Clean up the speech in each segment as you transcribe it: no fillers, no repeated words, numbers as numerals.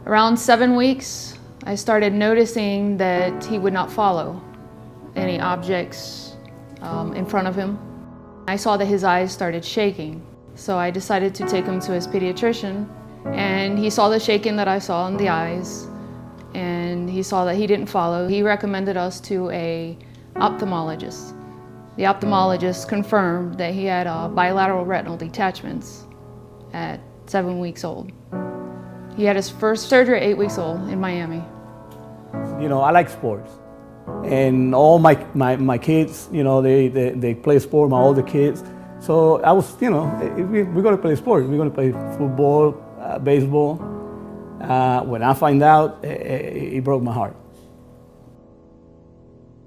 Around 7 weeks, I started noticing that he would not follow any objects in front of him. I saw that his eyes started shaking, so I decided to take him to his pediatrician, and he saw the shaking that I saw in the eyes, and he saw that he didn't follow. He recommended us to an ophthalmologist. The ophthalmologist confirmed that he had bilateral retinal detachments at 7 weeks old. He had his first surgery at 8 weeks old in Miami. You know, I like sports. And all my kids, you know, they play sport, my older kids. So I was, you know, we're going to play sports. We're going to play football, baseball. When I find out, it broke my heart.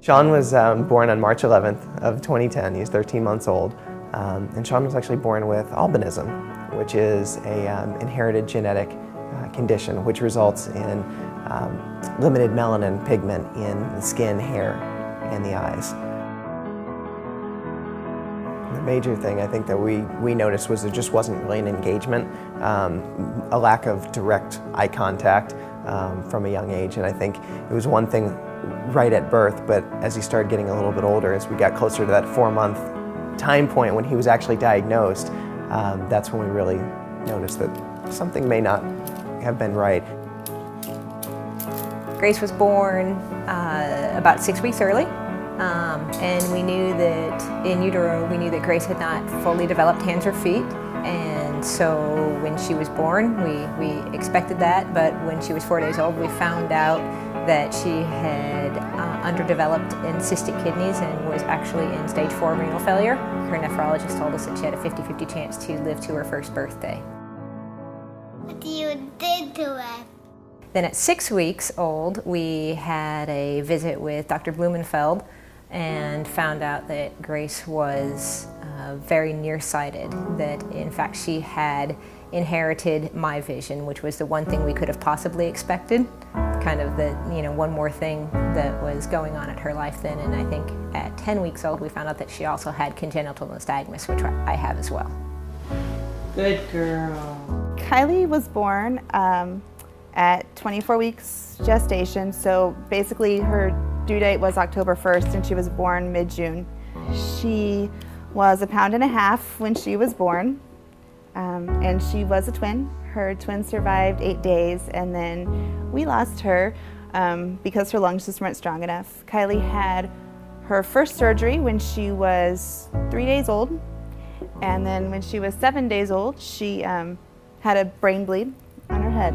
Sean was born on March 11th of 2010. He's 13 months old. And Sean was actually born with albinism, which is a inherited genetic condition which results in limited melanin pigment in the skin, hair, and the eyes. The major thing I think that we noticed was there just wasn't really an engagement, a lack of direct eye contact from a young age, and I think it was one thing right at birth, but as he started getting a little bit older, as we got closer to that 4-month time point when he was actually diagnosed, that's when we really noticed that something may not have been right. Grace was born about 6 weeks early, and we knew that in utero, we knew that Grace had not fully developed hands or feet, and so when she was born, we expected that, but when she was 4 days old, we found out that she had underdeveloped and cystic kidneys and was actually in stage 4 renal failure. Her nephrologist told us that she had a 50-50 chance to live to her first birthday. What you did to it? Then at 6 weeks old, we had a visit with Dr. Blumenfeld and found out that Grace was very nearsighted, that in fact she had inherited my vision, which was the one thing we could have possibly expected, kind of the, you know, one more thing that was going on at her life then. And I think at 10 weeks old, we found out that she also had congenital nystagmus, which I have as well. Good girl. Kylie was born at 24 weeks gestation, so basically her due date was October 1st and she was born mid-June. She was 1.5 pounds when she was born, and she was a twin. Her twin survived 8 days, and then we lost her because her lungs just weren't strong enough. Kylie had her first surgery when she was 3 days old, and then when she was 7 days old, she had a brain bleed on her head.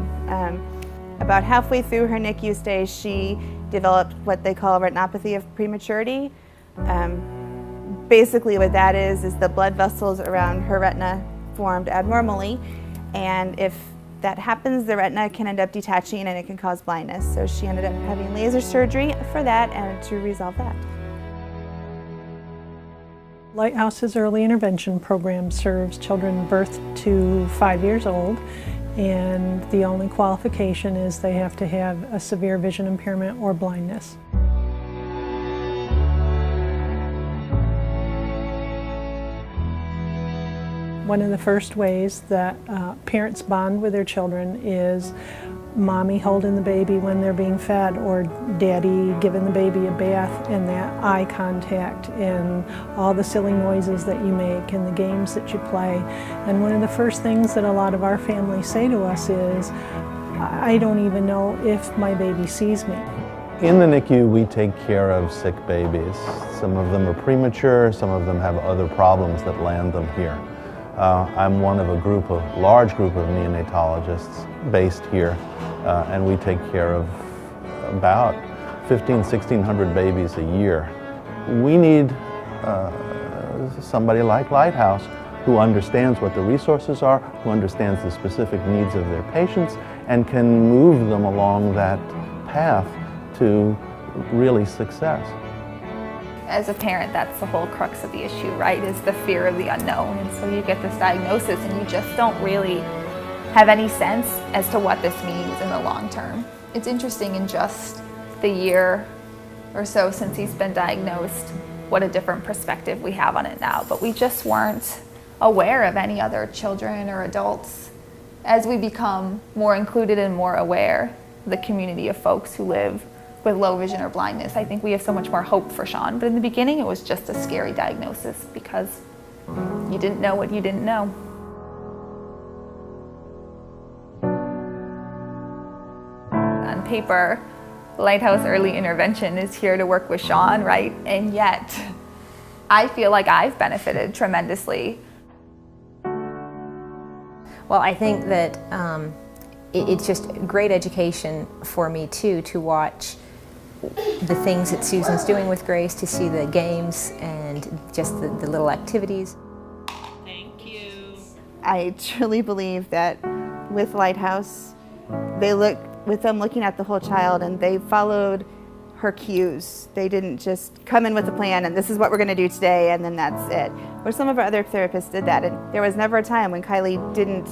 About halfway through her NICU stay, she developed what they call retinopathy of prematurity. Basically what that is the blood vessels around her retina formed abnormally, and if that happens, the retina can end up detaching and it can cause blindness. So she ended up having laser surgery for that and to resolve that. Lighthouse's early intervention program serves children birth to 5 years old, and the only qualification is they have to have a severe vision impairment or blindness. One of the first ways that parents bond with their children is mommy holding the baby when they're being fed, or daddy giving the baby a bath, and that eye contact and all the silly noises that you make and the games that you play. And one of the first things that a lot of our families say to us is, I don't even know if my baby sees me. In the NICU, we take care of sick babies. Some of them are premature, some of them have other problems that land them here. I'm one of a large group of neonatologists based here, and we take care of about 1,600 babies a year. We need somebody like Lighthouse who understands what the resources are, who understands the specific needs of their patients, and can move them along that path to really success. As a parent, that's the whole crux of the issue, right, is the fear of the unknown. And so you get this diagnosis and you just don't really have any sense as to what this means in the long term. It's interesting, in just the year or so since he's been diagnosed, what a different perspective we have on it now. But we just weren't aware of any other children or adults As we become more included and more aware of the community of folks who live with low vision or blindness, I think we have so much more hope for Sean. But in the beginning, it was just a scary diagnosis because you didn't know what you didn't know. On paper, Lighthouse Early Intervention is here to work with Sean, right? And yet, I feel like I've benefited tremendously. Well, I think that it's just great education for me too, to watch the things that Susan's doing with Grace, to see the games and just the little activities. Thank you. I truly believe that with Lighthouse, with them looking at the whole child, and they followed her cues. They didn't just come in with a plan and this is what we're going to do today and then that's it. Where some of our other therapists did that, and there was never a time when Kylie didn't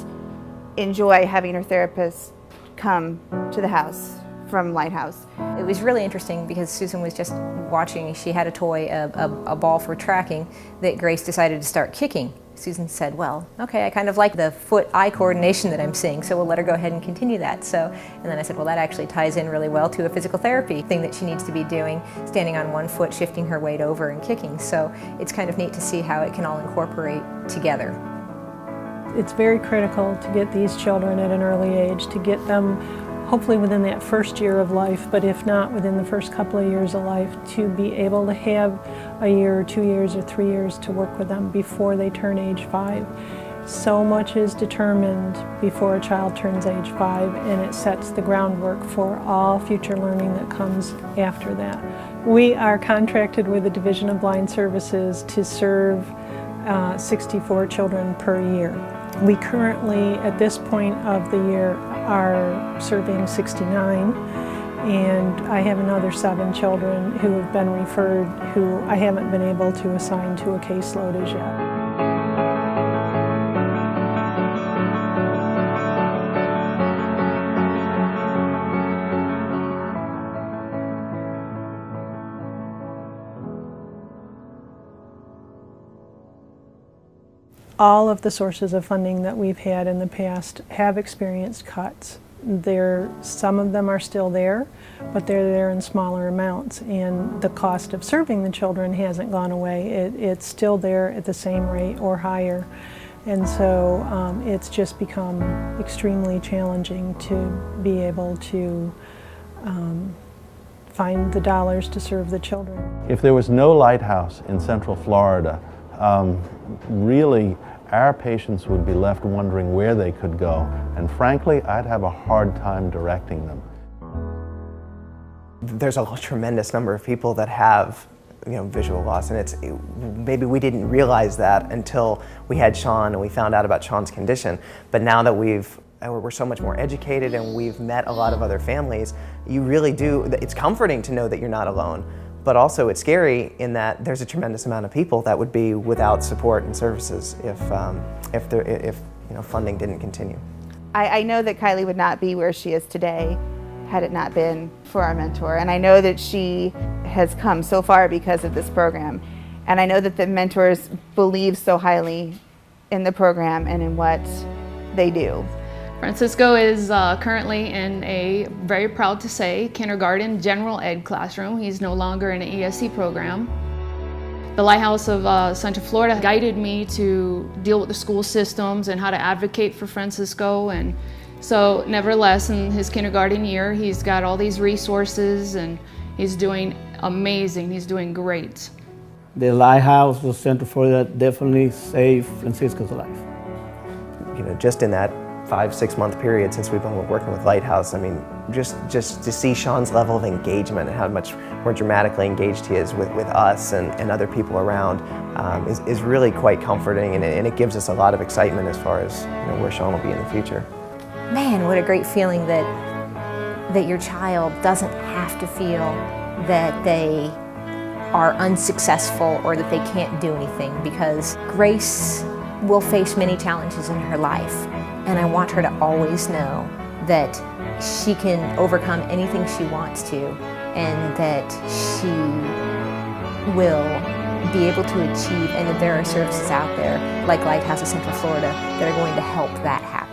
enjoy having her therapist come to the house from Lighthouse. It was really interesting because Susan was just watching. She had a toy, a ball for tracking, that Grace decided to start kicking. Susan said, well, okay, I kind of like the foot-eye coordination that I'm seeing, so we'll let her go ahead and continue that. And then I said, well, that actually ties in really well to a physical therapy thing that she needs to be doing, standing on one foot, shifting her weight over and kicking. So it's kind of neat to see how it can all incorporate together. It's very critical to get these children at an early age, to get them hopefully within that first year of life, but if not within the first couple of years of life, to be able to have a year or 2 years or 3 years to work with them before they turn age 5. So much is determined before a child turns age 5, and it sets the groundwork for all future learning that comes after that. We are contracted with the Division of Blind Services to serve 64 children per year. We currently, at this point of the year, are serving 69, and I have another 7 children who have been referred who I haven't been able to assign to a caseload as yet. All of the sources of funding that we've had in the past have experienced cuts. Some of them are still there, but they're there in smaller amounts, and the cost of serving the children hasn't gone away. It's still there at the same rate or higher, and so it's just become extremely challenging to be able to find the dollars to serve the children. If there was no Lighthouse in Central Florida, really our patients would be left wondering where they could go, and frankly, I'd have a hard time directing them. There's a tremendous number of people that have visual loss, and maybe we didn't realize that until we had Sean and we found out about Sean's condition. But now that we're so much more educated and we've met a lot of other families, you really do, it's comforting to know that you're not alone. But also it's scary in that there's a tremendous amount of people that would be without support and services if funding didn't continue. I know that Kylie would not be where she is today had it not been for our mentor, and I know that she has come so far because of this program, and I know that the mentors believe so highly in the program and in what they do. Francisco is currently in a, very proud to say, kindergarten general ed classroom. He's no longer in an ESC program. The Lighthouse of Central Florida guided me to deal with the school systems and how to advocate for Francisco. And so nevertheless, in his kindergarten year, he's got all these resources and he's doing amazing. He's doing great. The Lighthouse of Central Florida definitely saved Francisco's life. Just in that 5-6 month period since we've been working with Lighthouse, I mean, just to see Sean's level of engagement and how much more dramatically engaged he is with us and other people around is really quite comforting, and it gives us a lot of excitement as far as where Sean will be in the future. Man, what a great feeling that your child doesn't have to feel that they are unsuccessful or that they can't do anything, because Grace will face many challenges in her life, and I want her to always know that she can overcome anything she wants to, and that she will be able to achieve, and that there are services out there like Lighthouse of Central Florida that are going to help that happen.